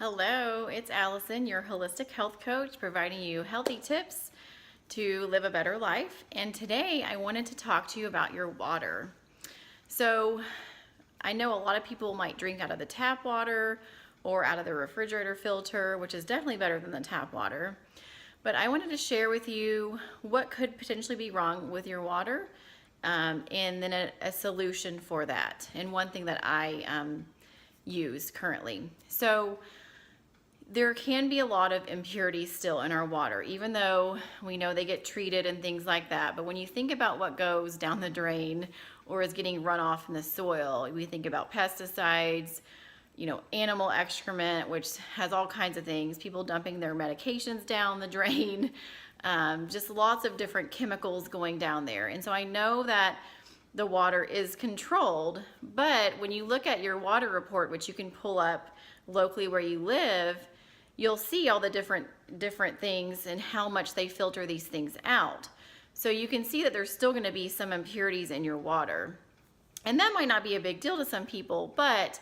Hello, it's Allison, your holistic health coach, providing you healthy tips to live a better life. And today I wanted to talk to you about your water. So I know a lot of people might drink out of the tap water or out of the refrigerator filter, which is definitely better than the tap water. But I wanted to share with you what could potentially be wrong with your water, and then a solution for that, and one thing that I use currently. So there can be a lot of impurities still in our water, even though we know they get treated and things like that. But when you think about what goes down the drain or is getting run off in the soil, we think about pesticides, animal excrement, which has all kinds of things, people dumping their medications down the drain, just lots of different chemicals going down there. And so I know that the water is controlled, but when you look at your water report, which you can pull up locally where you live, you'll see all the different things and how much they filter these things out. So you can see that there's still going to be some impurities in your water. And that might not be a big deal to some people, but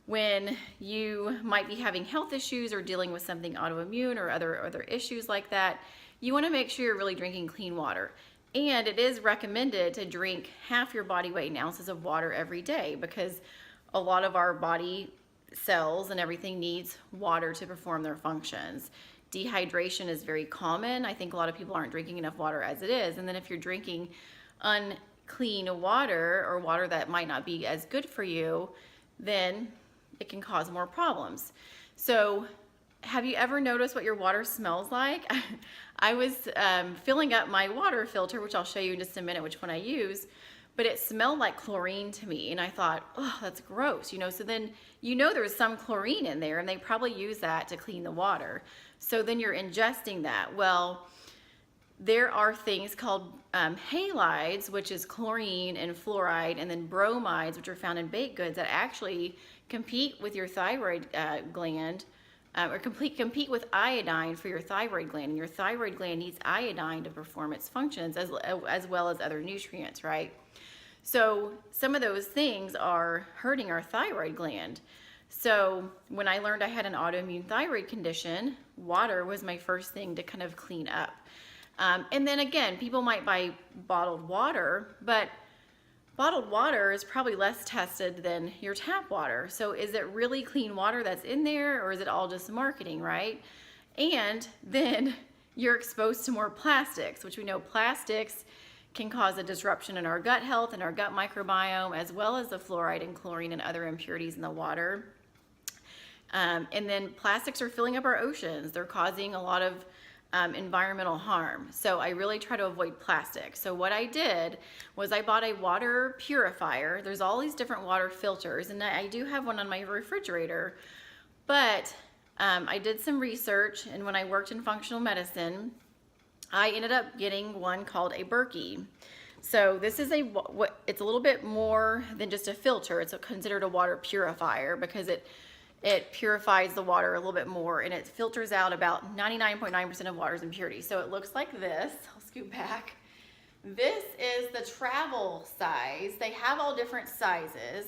when you might be having health issues or dealing with something autoimmune or other issues like that, you want to make sure you're really drinking clean water. And it is recommended to drink half your body weight in ounces of water every day, because a lot of our body cells and everything needs water to perform their functions. Dehydration is very common. I think a lot of people aren't drinking enough water as it is. And then if you're drinking unclean water or water that might not be as good for you, then it can cause more problems. So have you ever noticed what your water smells like? I was filling up my water filter, which I'll show you in just a minute which one I use, but it smelled like chlorine to me, and I thought, oh, that's gross, so then there was some chlorine in there, and they probably use that to clean the water. So then you're ingesting that. Well, there are things called halides, which is chlorine and fluoride, and then bromides, which are found in baked goods, that actually compete with your thyroid gland, or compete with iodine for your thyroid gland. And your thyroid gland needs iodine to perform its functions as well as other nutrients, right? So some of those things are hurting our thyroid gland. So when I learned I had an autoimmune thyroid condition, water was my first thing to kind of clean up. And then again, people might buy bottled water, but bottled water is probably less tested than your tap water. So is it really clean water that's in there, or is it all just marketing, right? And then you're exposed to more plastics, which we know plastics can cause a disruption in our gut health and our gut microbiome, as well as the fluoride and chlorine and other impurities in the water. And then plastics are filling up our oceans. They're causing a lot of environmental harm. So I really try to avoid plastic. So what I did was I bought a water purifier. There's all these different water filters, and I do have one on my refrigerator, but I did some research, and when I worked in functional medicine, I ended up getting one called a Berkey. So this is it's a little bit more than just a filter. It's considered a water purifier because it purifies the water a little bit more, and it filters out about 99.9% of water's impurities. So it looks like this. I'll scoot back. This is the travel size. They have all different sizes,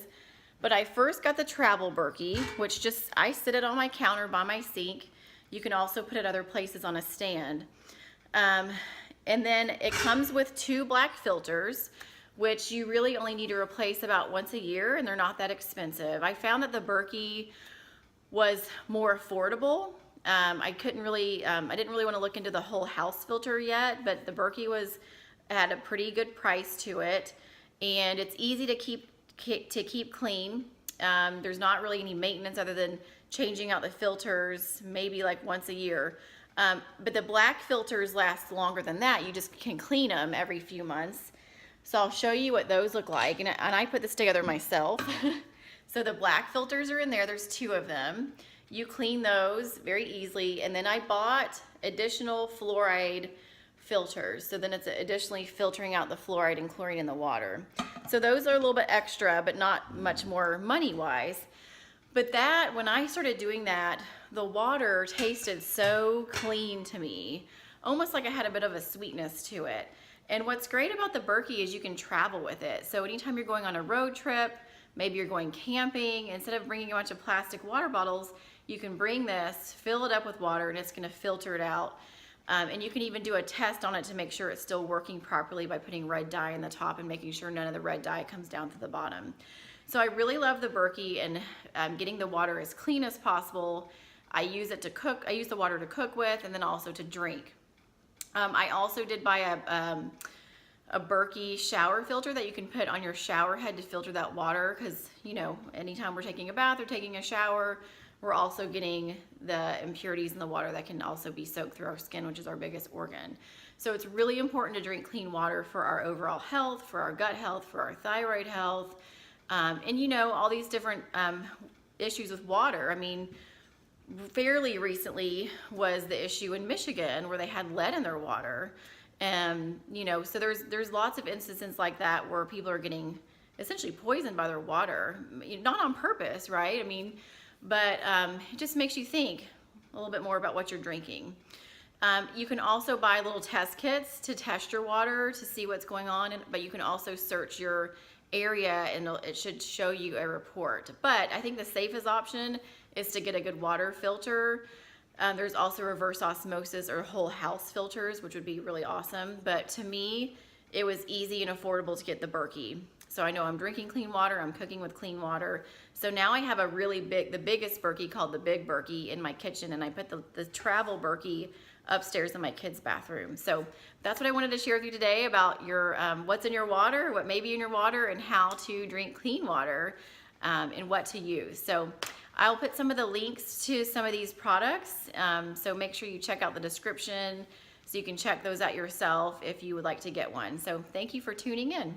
but I first got the travel Berkey, which I sit it on my counter by my sink. You can also put it other places on a stand. And then it comes with 2 black filters, which you really only need to replace about once a year, and they're not that expensive. I found that the Berkey was more affordable. I didn't really want to look into the whole house filter yet, but the Berkey had a pretty good price to it, and it's easy to keep clean. There's not really any maintenance other than changing out the filters maybe like once a year. But the black filters last longer than that. You just can clean them every few months. So I'll show you what those look like, and I put this together myself. So the black filters are in there. There's 2 of them. You clean those very easily, and then I bought additional fluoride filters. So then it's additionally filtering out the fluoride and chlorine in the water. So those are a little bit extra, but not much more money-wise. But when I started doing that, the water tasted so clean to me, almost like it had a bit of a sweetness to it. And what's great about the Berkey is you can travel with it. So anytime you're going on a road trip, maybe you're going camping, instead of bringing a bunch of plastic water bottles, you can bring this, fill it up with water, and it's going to filter it out. And you can even do a test on it to make sure it's still working properly by putting red dye in the top and making sure none of the red dye comes down to the bottom. So I really love the Berkey, and getting the water as clean as possible. I use it to cook. I use the water to cook with, and then also to drink. I also did buy a Berkey shower filter that you can put on your shower head to filter that water, because, you know, anytime we're taking a bath or taking a shower, we're also getting the impurities in the water that can also be soaked through our skin, which is our biggest organ. So it's really important to drink clean water for our overall health, for our gut health, for our thyroid health, and, you know, all these different issues with water. I mean, fairly recently was the issue in Michigan where they had lead in their water. And, you know, so there's lots of instances like that where people are getting essentially poisoned by their water, not on purpose, right? I mean, but it just makes you think a little bit more about what you're drinking. You can also buy little test kits to test your water to see what's going on, but you can also search your area and it should show you a report. But I think the safest option is to get a good water filter. There's also reverse osmosis or whole house filters, which would be really awesome. But to me, it was easy and affordable to get the Berkey. So I know I'm drinking clean water, I'm cooking with clean water. So now I have a really the biggest Berkey called the Big Berkey in my kitchen, and I put the travel Berkey upstairs in my kids' bathroom. So that's what I wanted to share with you today about your what's in your water, what may be in your water, and how to drink clean water, and what to use. So I'll put some of the links to some of these products, so make sure you check out the description so you can check those out yourself if you would like to get one. So thank you for tuning in.